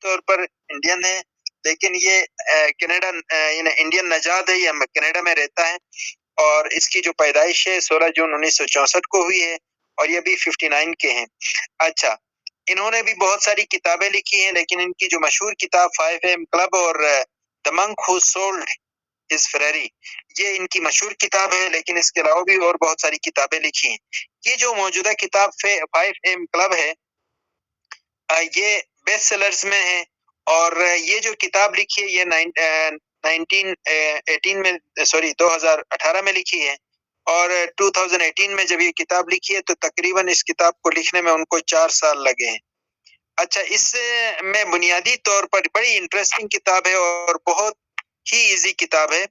طور پر انڈین ہے، لیکن یہ کینیڈا انڈین نژاد ہے، یہ کینیڈا میں رہتا ہے، اور اس کی جو پیدائش ہے 16 جون 1964 کو ہوئی ہے، اور یہ بھی 59 کے ہیں۔ اچھا، انہوں نے بھی بہت ساری کتابیں لکھی ہیں، لیکن ان کی جو مشہور کتاب 5 AM کلب اور دا منک ہو سولڈ ہز فریری، یہ ان کی مشہور کتاب ہے، لیکن اس کے علاوہ بھی اور بہت ساری کتابیں لکھی ہیں۔ یہ جو موجودہ کتاب 5 AM کلب ہے، یہ بیسٹ سیلرز میں ہے، اور یہ جو کتاب لکھی ہے یہ 2018 میں لکھی ہے، اور 2018 میں جب یہ کتاب لکھی ہے تو تقریباً اس کتاب کو لکھنے میں ان کو 4 سال لگے ہیں۔ اچھا، اس میں بنیادی طور پر بڑی انٹرسٹنگ کتاب ہے اور بہت ہی ایزی کتاب ہے۔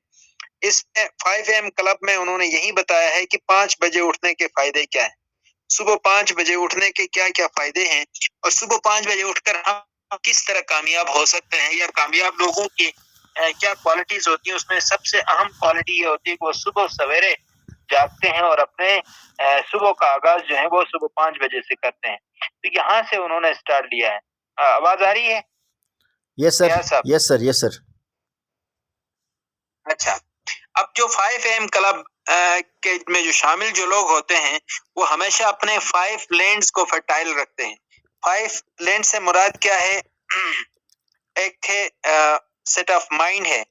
اس میں 5 AM کلب میں انہوں نے یہی بتایا ہے کہ 5 بجے اٹھنے کے فائدے کیا ہیں، صبح 5 بجے اٹھنے کے کیا کیا فائدے ہیں، اور صبح 5 بجے اٹھ کر ہم کس طرح کامیاب ہو سکتے ہیں، یا کامیاب لوگوں کی کیا کوالٹیز ہوتی ہیں۔ اس میں سب سے اہم کوالٹی یہ ہوتی ہے کہ وہ صبح سویرے جاگتے ہیں اور اپنے صبح کا آغاز جو ہے وہ صبح 5 بجے سے کرتے ہیں۔ تو یہاں سے انہوں نے اسٹارٹ لیا ہے۔ آواز آ رہی ہے؟ یس سر، ریاض صاحب؟ یس سر، یس سر۔ اچھا، اب جو 5 AM کلب کے میں جو شامل جو لوگ ہوتے ہیں وہ ہمیشہ اپنے 5 لینڈز کو فرٹائل رکھتے ہیں۔ 5 لینڈ سے مراد کیا ہے؟ ایک ہے سیٹ آف مائنڈ ہے،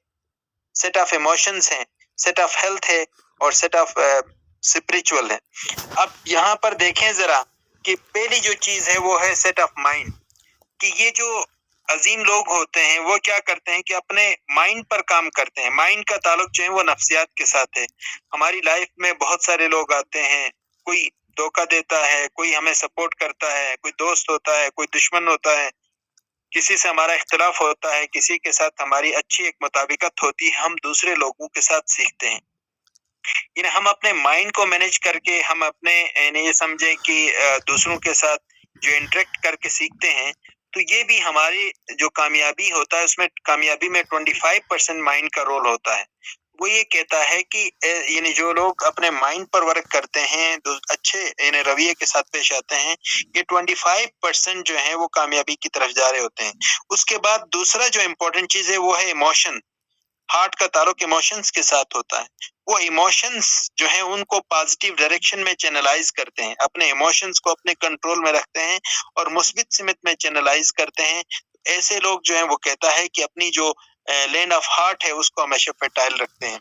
سیٹ آف ایموشنز ہے، سیٹ آف ہیلتھ ہے، اور سیٹ آف اسپرچول ہے۔ اب یہاں پر دیکھیں ذرا کہ پہلی جو چیز ہے وہ ہے سیٹ آف مائنڈ، کہ یہ جو عظیم لوگ ہوتے ہیں وہ کیا کرتے ہیں کہ اپنے مائنڈ پر کام کرتے ہیں۔ مائنڈ کا تعلق جو ہے وہ نفسیات کے ساتھ ہے۔ ہماری لائف میں بہت سارے لوگ آتے ہیں، کوئی دھوکہ دیتا ہے، کوئی ہمیں سپورٹ کرتا ہے، کوئی دوست ہوتا ہے، کوئی دشمن ہوتا ہے، کسی سے ہمارا اختلاف ہوتا ہے، کسی کے ساتھ ہماری اچھی ایک مطابقت ہوتی ہے، ہم دوسرے لوگوں کے ساتھ سیکھتے ہیں۔ یعنی ہم اپنے مائنڈ کو مینج کر کے ہم اپنے یہ سمجھیں کہ دوسروں کے ساتھ جو انٹریکٹ کر کے سیکھتے ہیں، تو یہ بھی ہماری جو کامیابی ہوتا ہے اس میں کامیابی میں 25% مائنڈ کا رول ہوتا ہے۔ وہ یہ کہتا ہے کہ یعنی جو لوگ اپنے مائنڈ پر ورک کرتے ہیں، اچھے یعنی رویے کے ساتھ پیش آتے ہیں، یہ 25% جو ہے وہ کامیابی کی طرف جا رہے ہوتے ہیں۔ اس کے بعد دوسرا جو امپورٹنٹ چیز ہے وہ ہے ایموشن۔ ہارٹ کا تعلق ایموشنز کے ساتھ ہوتا ہے۔ وہ ایموشنز جو ہیں ان کو پازیٹیو ڈائریکشن میں چینلائز کرتے ہیں، اپنے ایموشنز کو اپنے کنٹرول میں رکھتے ہیں اور مثبت سمت میں چینلائز کرتے ہیں۔ ایسے لوگ جو ہیں وہ کہتا ہے کہ اپنی جو لینڈ آف ہارٹ ہے اس کو ہمیشہ فرٹائل رکھتے ہیں۔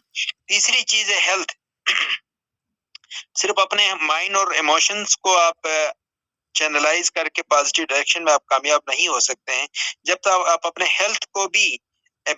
تیسری چیز ہے ہیلتھ۔ صرف اپنے مائنڈ اور ایموشنز کو آپ چینلائز کر کے پازیٹیو ڈائریکشن میں آپ کامیاب نہیں ہو سکتے ہیں جب تک آپ اپنے ہیلتھ کو بھی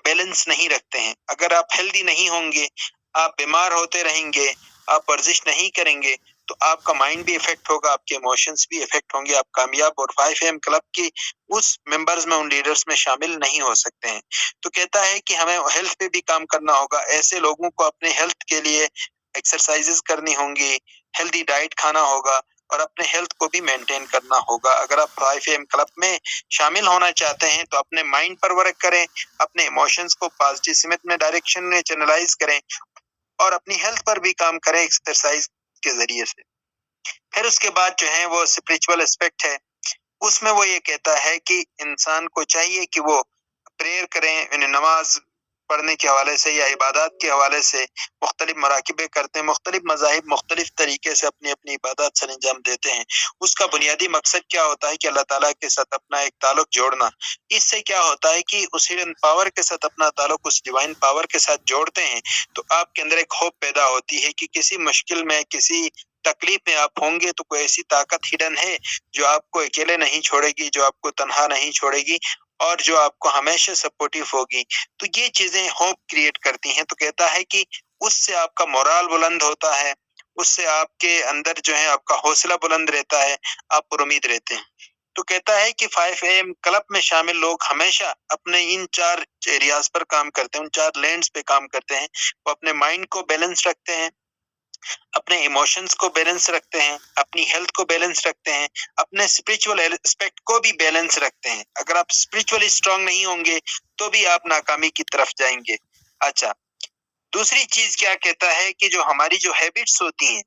بیلنس نہیں رکھتے ہیں۔ اگر آپ ہیلدی نہیں ہوں گے، آپ بیمار ہوتے رہیں گے، آپ ورزش نہیں کریں گے، تو آپ کا مائنڈ بھی افیکٹ ہوگا، آپ کے ایموشنز بھی افیکٹ ہوں گے، آپ کامیاب اور 5 AM کلب کی اس ممبرز میں، ان لیڈرز میں شامل نہیں ہو سکتے ہیں۔ تو کہتا ہے کہ ہمیں ہیلتھ پہ بھی کام کرنا ہوگا۔ ایسے لوگوں کو اپنے ہیلتھ کے لیے ایکسرسائزز کرنی ہوں گی، ہیلدی ڈائٹ کھانا ہوگا، اور اپنے ہیلتھ کو بھی مینٹین کرنا ہوگا۔ اگر آپ 5 AM کلب میں شامل ہونا چاہتے ہیں تو اپنے مائنڈ پر ورک کریں، اپنے ایموشنز کو پازیٹیو سمت میں ڈائریکشن میں چینلائز کریں، اور اپنی ہیلتھ پر بھی کام کریں ایکسرسائز کے ذریعے سے۔ پھر اس کے بعد جو ہے وہ اسپرچول اسپیکٹ ہے۔ اس میں وہ یہ کہتا ہے کہ انسان کو چاہیے کہ وہ پریئر کریں، یعنی نماز پڑھنے کے حوالے سے یا عبادات کے حوالے سے مختلف مراقبے کرتے ہیں۔ مختلف مذاہب مختلف طریقے سے اپنی اپنی عبادات سر انجام دیتے ہیں۔ اس کا بنیادی مقصد کیا ہوتا ہے کہ اللہ تعالیٰ کے ساتھ اپنا ایک تعلق جوڑنا۔ اس سے کیا ہوتا ہے کہ اس ہڈن پاور کے ساتھ اپنا تعلق اس ڈیوائن پاور کے ساتھ جوڑتے ہیں، تو آپ کے اندر ایک ہوپ پیدا ہوتی ہے کہ کسی مشکل میں، کسی تکلیف میں آپ ہوں گے تو کوئی ایسی طاقت ہڈن ہے جو آپ کو اکیلے نہیں چھوڑے گی، جو آپ کو تنہا نہیں چھوڑے گی، اور جو آپ کو ہمیشہ سپورٹیو ہوگی۔ تو یہ چیزیں ہوپ کریٹ کرتی ہیں۔ تو کہتا ہے کہ اس سے آپ کا مورال بلند ہوتا ہے، اس سے آپ کے اندر جو ہے آپ کا حوصلہ بلند رہتا ہے، آپ پر امید رہتے ہیں۔ تو کہتا ہے کہ 5 AM کلب میں شامل لوگ ہمیشہ اپنے ان 4 ایریاز پر کام کرتے ہیں، ان 4 لینڈز پہ کام کرتے ہیں۔ وہ اپنے مائنڈ کو بیلنس رکھتے ہیں، اپنے ایموشنز کو بیلنس رکھتے ہیں، اپنی ہیلتھ کو بیلنس رکھتے ہیں، اپنے اسپرچول اسپیکٹ کو بھی بیلنس رکھتے ہیں۔ اگر آپ اسپرچولی اسٹرانگ نہیں ہوں گے تو بھی آپ ناکامی کی طرف جائیں گے۔ اچھا، دوسری چیز کیا کہتا ہے کہ جو ہماری جو ہیبٹس ہوتی ہیں،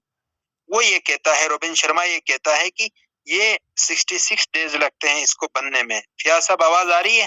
وہ یہ کہتا ہے، روبن شرما یہ کہتا ہے کہ یہ 66 ڈیز لگتے ہیں اس کو بننے میں۔ فیاض صاحب آواز آ رہی ہے؟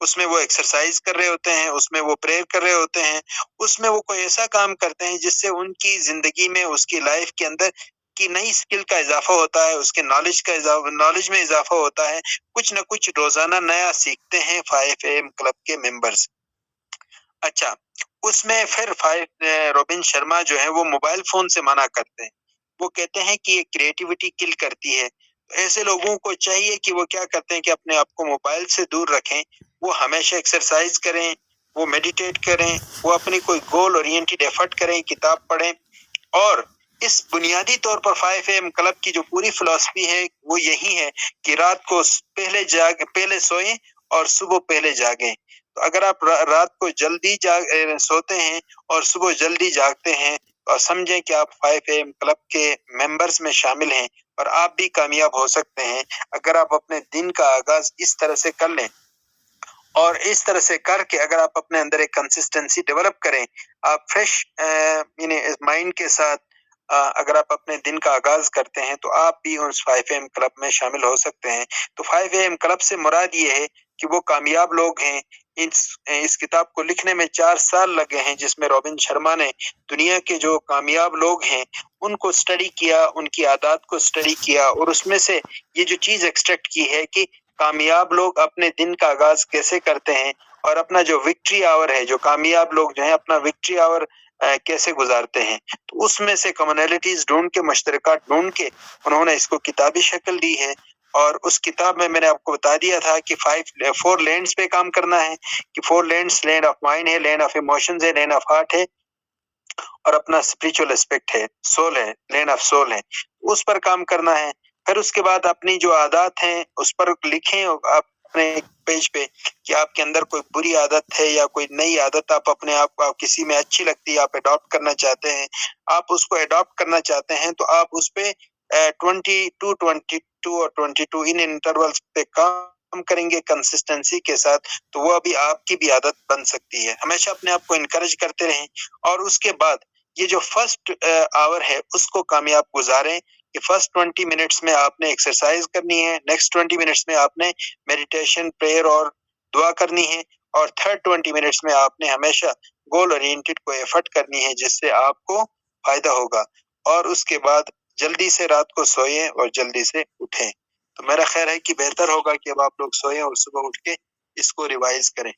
اس میں وہ ایکسرسائز کر رہے ہوتے ہیں، اس میں وہ پریئر کر رہے ہوتے ہیں، اس میں وہ کوئی ایسا کام کرتے ہیں جس سے ان کی زندگی میں، اس کی لائف کے اندر کی نئی اسکل کا اضافہ ہوتا ہے، اس کے نالج میں اضافہ ہوتا ہے، کچھ نہ کچھ روزانہ نیا سیکھتے ہیں 5 AM کلب کے ممبرز۔ اچھا، اس میں پھر روبن شرما جو ہے وہ موبائل فون سے منع کرتے ہیں، وہ کہتے ہیں کہ یہ کریٹیوٹی کل کرتی ہے۔ ایسے لوگوں کو چاہیے کہ وہ کیا کرتے ہیں کہ اپنے آپ کو موبائل سے دور رکھیں، وہ ہمیشہ ایکسرسائز کریں، وہ میڈیٹیٹ کریں، وہ اپنی کوئی گول اورینٹڈ ایفرٹ کریں، کتاب پڑھیں، اور اس بنیادی طور پر 5 AM کلب کی جو پوری فلسفی ہے وہ یہی ہے کہ رات کو پہلے سوئیں اور صبح پہلے جاگیں۔ تو اگر آپ رات کو جلدی سوتے ہیں اور صبح جلدی جاگتے ہیں، اور سمجھیں کہ آپ 5 AM کلب کے ممبرز میں شامل ہیں اور آپ بھی کامیاب ہو سکتے ہیں اگر آپ اپنے دن کا آغاز اس طرح سے کر لیں، اور اس طرح سے کر کے اگر آپ اپنے اندر ایک کنسسٹنسی ڈیولپ کریں، آپ فریش یعنی مائنڈ کے ساتھ اگر آپ اپنے دن کا آغاز کرتے ہیں تو آپ بھی اس 5 AM کلب میں شامل ہو سکتے ہیں۔ تو 5 AM کلب سے مراد یہ ہے کہ وہ کامیاب لوگ ہیں۔ اس کتاب کو لکھنے میں 4 سال لگے ہیں، جس میں روبن شرما نے دنیا کے جو کامیاب لوگ ہیں ان کو اسٹڈی کیا، ان کی عادات کو اسٹڈی کیا، اور اس میں سے یہ جو چیز ایکسٹریکٹ کی ہے کہ کامیاب لوگ اپنے دن کا آغاز کیسے کرتے ہیں، اور اپنا جو وکٹری آور ہے، جو کامیاب لوگ جو ہیں اپنا وکٹری آور کیسے گزارتے ہیں۔ تو اس میں سے کمنالٹیز ڈھونڈ کے، مشترکات ڈھونڈ کے انہوں نے اس کو کتابی شکل دی ہے۔ اور اس کتاب میں نے آپ کو بتا دیا تھا کہ 4 لینڈز پہ کام کرنا ہے، کہ 4 لینڈز، لینڈ آف مائنڈ ہے، لینڈ آف ایموشنز ہے، لینڈ آف ہارٹ ہے، اور اپنا اسپریچول اسپیکٹ ہے، سول ہے، لینڈ آف سول ہے، اس پر کام کرنا ہے۔ پھر اس کے بعد اپنی جو عادات ہیں اس پر لکھیں آپ اپنے پیج پہ کہ آپ کے اندر کوئی بری عادت ہے یا کوئی نئی عادت آپ اپنے آپ کو کسی میں اچھی لگتی ہے، آپ اڈاپٹ کرنا چاہتے ہیں، آپ اس کو اڈاپٹ کرنا چاہتے ہیں، تو آپ اس پہ 22 اور 22 ان انٹرولز پہ کام کریں گے کنسسٹنسی کے ساتھ، تو وہ ابھی آپ کی بھی عادت بن سکتی ہے۔ ہمیشہ اپنے آپ کو انکریج کرتے رہیں، اور اس کے بعد یہ جو فرسٹ آور ہے اس کو کامیاب گزاریں کہ فرسٹ 20 منٹس میں آپ نے ایکسرسائز کرنی ہے، نیکسٹ 20 منٹس میں آپ نے میڈیٹیشن، پریئر اور دعا کرنی ہے، اور تھرڈ 20 منٹس میں آپ نے ہمیشہ گول اورینٹڈ کو ایفرٹ کرنی ہے جس سے آپ کو فائدہ ہوگا، اور اس کے بعد جلدی سے رات کو سوئیں اور جلدی سے اٹھیں۔ تو میرا خیال ہے کہ بہتر ہوگا کہ اب آپ لوگ سوئیں اور صبح اٹھ کے اس کو ریوائز کریں۔